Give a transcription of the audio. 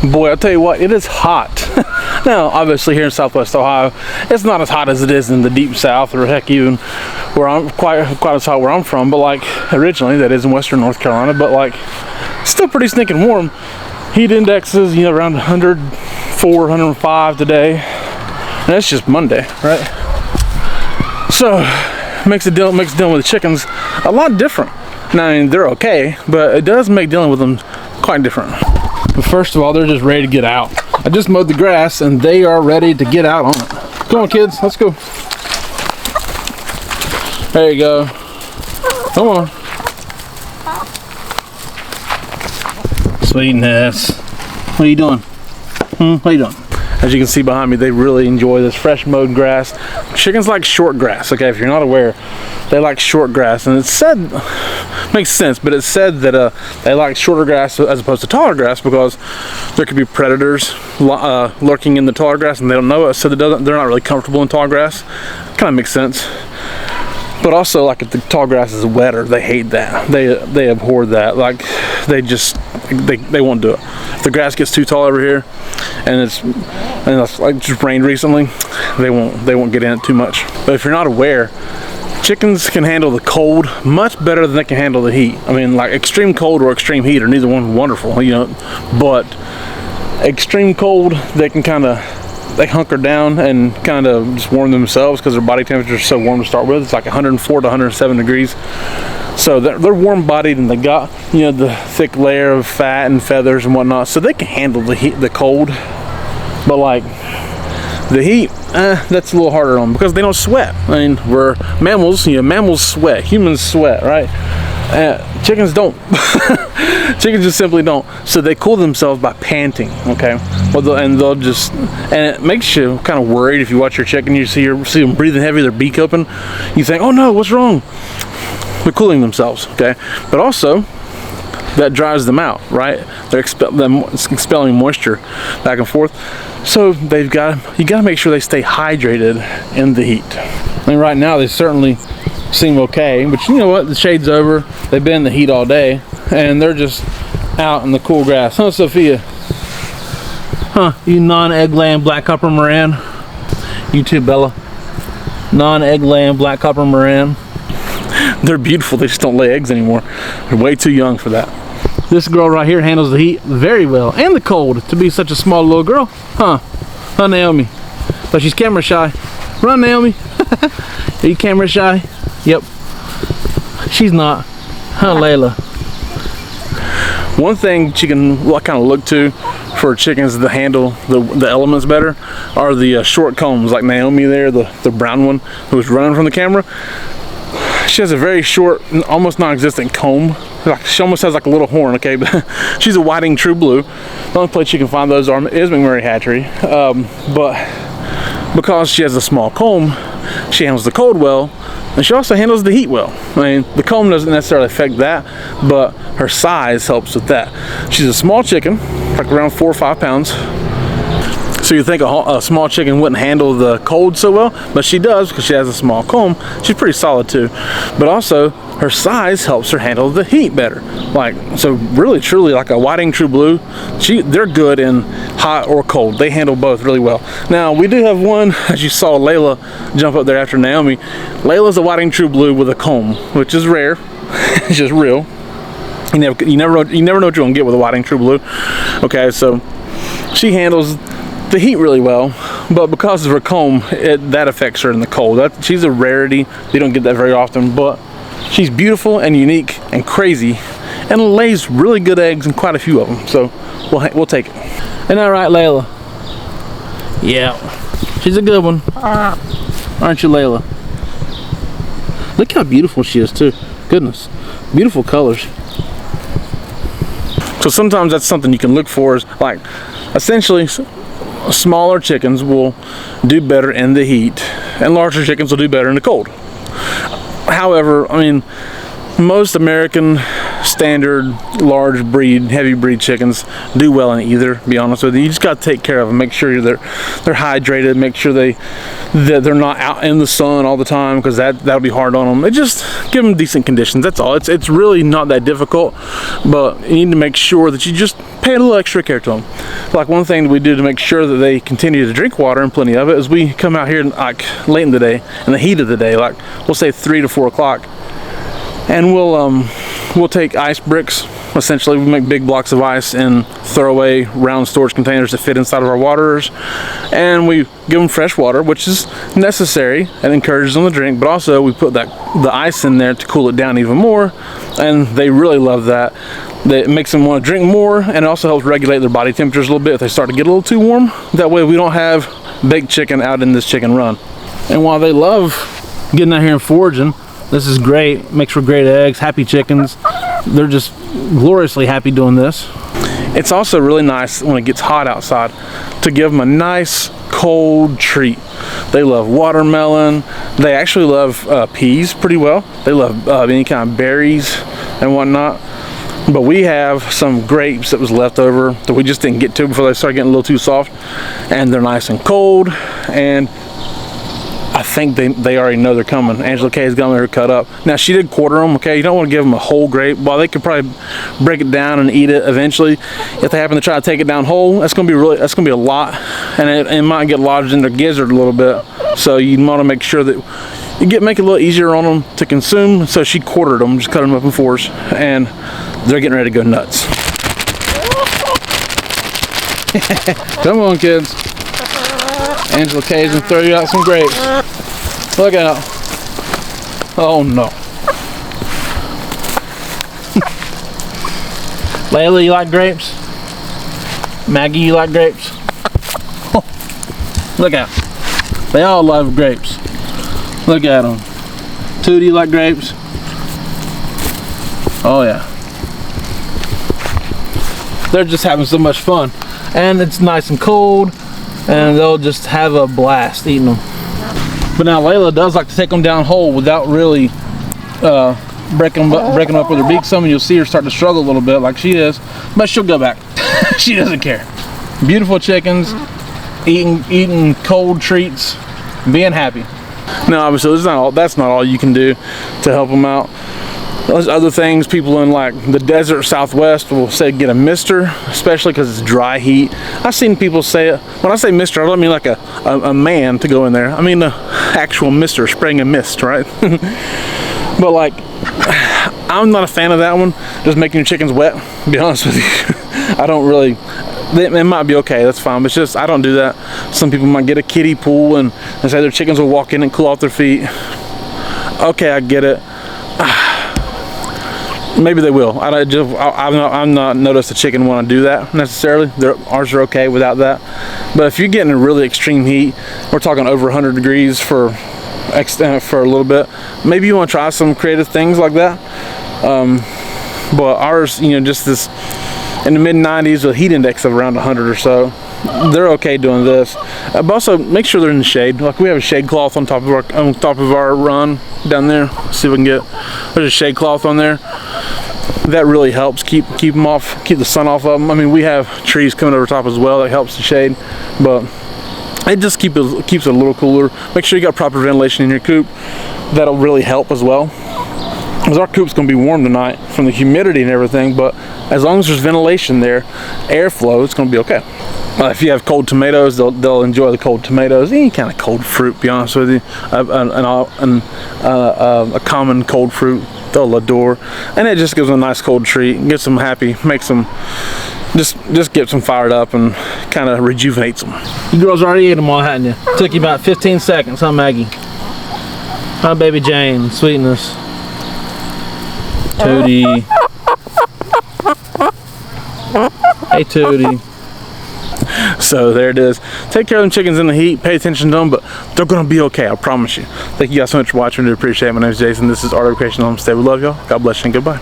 Boy, I'll tell you what, it is hot. Now, obviously here in Southwest Ohio, it's not as hot as it is in the deep South, or heck, even where I'm quite as hot where I'm from. But like originally, that is in Western North Carolina. But like, still pretty stinking warm. Heat indexes, you know, around 104, 105 today, and that's just Monday, right? So makes dealing with the chickens a lot different. Now, I mean, they're okay, but it does make dealing with them quite different. But first of all, they're just ready to get out. I just mowed the grass and they are ready to get out on it. Come on, kids, let's go. There you go. Come on. Sweetness. What are you doing? What are you doing? As you can see behind me, they really enjoy this fresh mowed grass. Chickens like short grass, okay? If you're not aware, they like short grass. And it's said, makes sense, but it's said that they like shorter grass as opposed to taller grass because there could be predators lurking in the taller grass and they don't know it, so they're not really comfortable in tall grass. Kind of makes sense. But also, like, if the tall grass is wetter, they hate that. They abhor that. Like, they won't do it. If the grass gets too tall over here, and it's like just rained recently, they won't get in it too much. But if you're not aware, chickens can handle the cold much better than they can handle the heat. I mean, like extreme cold or extreme heat are neither one wonderful, you know. But extreme cold, they can they hunker down and kind of just warm themselves because their body temperature is so warm to start with. It's like 104 to 107 degrees. So they're warm-bodied and they got, you know, the thick layer of fat and feathers and whatnot, so they can handle the heat, the cold. But like the heat, that's a little harder on them because they don't sweat. I mean, we're mammals, you know, mammals sweat, humans sweat, right? Chickens don't. Chickens just simply don't. So they cool themselves by panting, okay? Well, and it makes you kind of worried if you watch your chicken, you see them breathing heavy, their beak open. You think, oh no, what's wrong? They're cooling themselves, okay? But also, that dries them out, right? They're expelling moisture back and forth. So you gotta make sure they stay hydrated in the heat. I mean, right now they certainly seem okay, but you know what? The shade's over. They've been in the heat all day, and they're just out in the cool grass. Huh, Sophia? Huh? You non-egg laying black copper Moran? You too, Bella. Non-egg laying black copper Moran. They're beautiful. They just don't lay eggs anymore. They're way too young for that. This girl right here handles the heat very well and the cold to be such a small little girl. Huh, Naomi? But she's camera shy. Run, Naomi. Are you camera shy? Yep. She's not. Huh, Leila? One thing you can kind of look to for chickens to handle the elements better are the short combs, like Naomi there, the brown one who was running from the camera. She has a very short, almost non-existent comb. Like, she almost has like a little horn, okay? But she's a whiting true blue. The only place you can find those is McMurray Hatchery. But because she has a small comb, she handles the cold well, and she also handles the heat well. I mean, the comb doesn't necessarily affect that, but her size helps with that. She's a small chicken, like around 4 or 5 pounds. So you think a small chicken wouldn't handle the cold so well, but she does because she has a small comb. She's pretty solid too. But also, her size helps her handle the heat better. Like, so really truly like a whiting true blue, they're good in hot or cold. They handle both really well. Now, we do have one, as you saw Leila jump up there after Naomi. Leila's a whiting true blue with a comb, which is rare. It's just real. You never know what you're gonna get with a whiting true blue. Okay, so she handles the heat really well, but because of her comb, that affects her in the cold. She's a rarity. You don't get that very often, but she's beautiful and unique and crazy, and lays really good eggs, and quite a few of them. So we'll take it. Isn't that right, Leila? Yeah, she's a good one, aren't you, Leila? Look how beautiful she is too. Goodness, beautiful colors. So sometimes that's something you can look for, is like essentially smaller chickens will do better in the heat and larger chickens will do better in the cold. However, I mean, most American standard, large breed, heavy breed chickens do well in either, to be honest with you. You just got to take care of them, make sure they're hydrated, make sure that they're not out in the sun all the time, because that'll be hard on them. It just give them decent conditions, that's all. It's really not that difficult, but you need to make sure that you just pay a little extra care to them. Like one thing that we do to make sure that they continue to drink water, and plenty of it, is we come out here like late in the day, in the heat of the day, like we'll say 3 to 4 o'clock, and we'll take ice bricks. Essentially, we make big blocks of ice and throwaway round storage containers that fit inside of our waterers, and we give them fresh water, which is necessary and encourages them to drink, but also we put the ice in there to cool it down even more, and they really love that. It makes them want to drink more, and it also helps regulate their body temperatures a little bit if they start to get a little too warm. That way we don't have baked chicken out in this chicken run. And while they love getting out here and foraging, this is great, makes for great eggs, happy chickens. They're just gloriously happy doing this. It's also really nice when it gets hot outside to give them a nice cold treat. They love watermelon. They actually love peas pretty well. They love any kind of berries and whatnot. But we have some grapes that was left over that we just didn't get to before they started getting a little too soft, and they're nice and cold, and I think they already know they're coming. Angela Kay's got them cut up. Now she did quarter them, okay? You don't want to give them a whole grape. While they could probably break it down and eat it eventually, if they happen to try to take it down whole, that's gonna be a lot, and it might get lodged in their gizzard a little bit. So you want to make sure that you make it a little easier on them to consume. So she quartered them, just cut them up in fours, and they're getting ready to go nuts. Come on, kids. Angela Kay's gonna throw you out some grapes. Look out. Oh no. Leila, you like grapes? Maggie, you like grapes? Look out. They all love grapes. Look at them. Tootie, you like grapes? Oh yeah. They're just having so much fun. And it's nice and cold, and they'll just have a blast eating them. But now Leila does like to take them down whole without really breaking them up with her beak some, and you'll see her start to struggle a little bit like she is, but she'll go back. She doesn't care. Beautiful chickens, eating cold treats, being happy. Now obviously that's not all you can do to help them out. There's other things. People in like the desert Southwest will say get a mister, especially because it's dry heat. I've seen people say it. When I say mister, I don't mean like a man to go in there. I mean the actual mister, spraying a mist, right? But like, I'm not a fan of that one. Just making your chickens wet, to be honest with you. I don't really, it might be okay, that's fine, but it's just, I don't do that. Some people might get a kiddie pool and say their chickens will walk in and cool off their feet. Okay, I get it. Maybe they will. I've not noticed a chicken want to do that necessarily. Ours are okay without that. But if you're getting a really extreme heat, we're talking over 100 degrees for a little bit, maybe you want to try some creative things like that. But ours, just this in the mid 90s with a heat index of around 100 or so, they're okay doing this. But also make sure they're in the shade. Like we have a shade cloth on top of our run down there. Let's see if we can get. There's a shade cloth on there. That really helps keep them off, keep the sun off of them. I mean, we have trees coming over top as well that helps the shade, but it just keeps it a little cooler. Make sure you got proper ventilation in your coop. That'll really help as well, because our coop's going to be warm tonight from the humidity and everything, but as long as there's ventilation there, airflow, it's going to be okay. If you have cold tomatoes, they'll enjoy the cold tomatoes. Any kind of cold fruit, to be honest with you. A common cold fruit they'll adore, and it just gives them a nice cold treat, gets them happy, makes them just gets them fired up, and kind of rejuvenates them. You girls already ate them all, hadn't you? Took you about 15 seconds, huh, Maggie? Huh, baby Jane, sweetness. Tootie. Hey, Tootie. So there it is. Take care of them chickens in the heat. Pay attention to them, but they're going to be okay. I promise you. Thank you guys so much for watching. I do appreciate it. My name is Jason. This is Art of Creation Homestead. We love y'all. God bless you and goodbye.